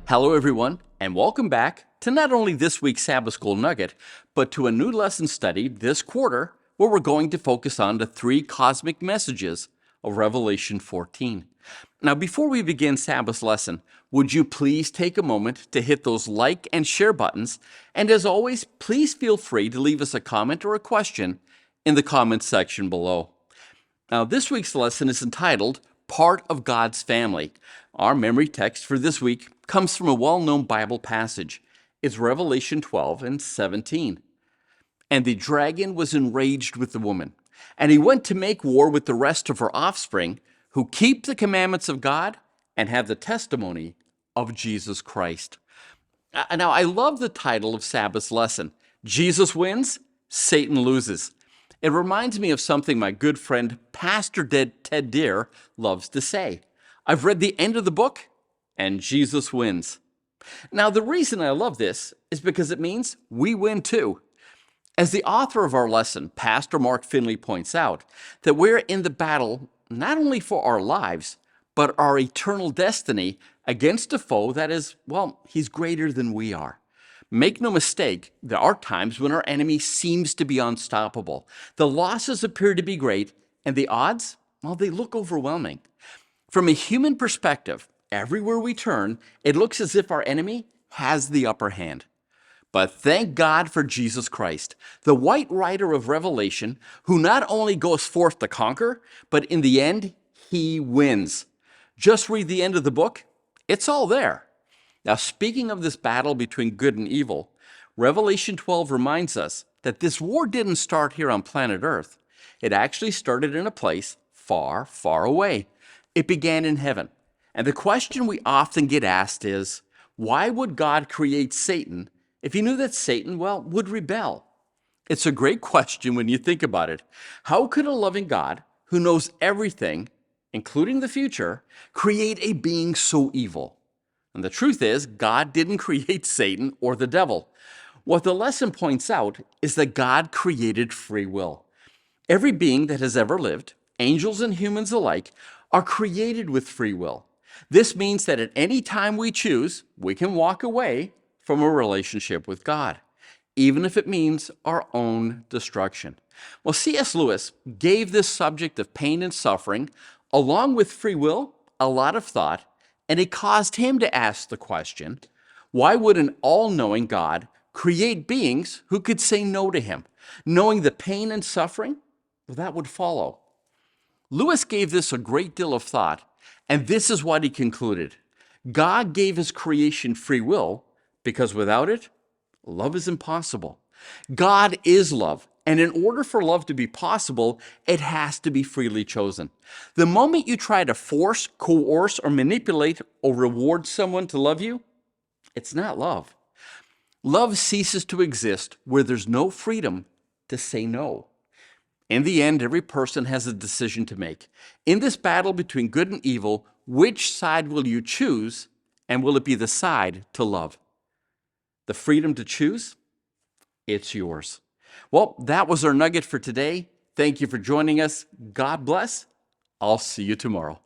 Hello, everyone, and welcome back to not only this week's Sabbath School Nugget, but to a new lesson study this quarter where we're going to focus on the three cosmic messages of Revelation 14. Now, before we begin Sabbath's lesson, would you please take a moment to hit those like and share buttons? And as always, please feel free to leave us a comment or a question in the comments section below. Now, this week's lesson is entitled Part of God's Family. Our memory text for this week comes from a well-known Bible passage. It's Revelation 12 and 17. And the dragon was enraged with the woman, and he went to make war with the rest of her offspring, who keep the commandments of God and have the testimony of Jesus Christ. Now, I love the title of Sabbath's lesson, Jesus Wins, Satan Loses. It reminds me of something my good friend, Pastor Ted Deere, loves to say. I've read the end of the book, and Jesus wins. Now, the reason I love this is because it means we win too. As the author of our lesson, Pastor Mark Finley, points out, that we're in the battle not only for our lives, but our eternal destiny against a foe that is, well, he's greater than we are. Make no mistake, there are times when our enemy seems to be unstoppable. The losses appear to be great, and the odds, well, they look overwhelming. From a human perspective, everywhere we turn, it looks as if our enemy has the upper hand. But thank God for Jesus Christ, the white rider of Revelation, who not only goes forth to conquer, but in the end, he wins. Just read the end of the book. It's all there. Now, speaking of this battle between good and evil, Revelation 12 reminds us that this war didn't start here on planet Earth. It actually started in a place far, far away. It began in heaven. And the question we often get asked is, why would God create Satan if he knew that Satan, well, would rebel? It's a great question when you think about it. How could a loving God who knows everything, including the future, create a being so evil? And the truth is, God didn't create Satan or the devil. What the lesson points out is that God created free will. Every being that has ever lived, angels and humans alike, are created with free will. This means that at any time we choose, we can walk away from a relationship with God, even if it means our own destruction. Well, C.S. Lewis gave this subject of pain and suffering, along with free will, a lot of thought, and it caused him to ask the question, why would an all-knowing God create beings who could say no to him, knowing the pain and suffering that would follow? Lewis gave this a great deal of thought, and this is what he concluded. God gave his creation free will because without it, love is impossible. God is love, and in order for love to be possible, it has to be freely chosen. The moment you try to force, coerce, or manipulate or reward someone to love you, it's not love. Love ceases to exist where there's no freedom to say no. In the end, every person has a decision to make. In this battle between good and evil, which side will you choose, and will it be the side to love? The freedom to choose? It's yours. Well, that was our nugget for today. Thank you for joining us. God bless. I'll see you tomorrow.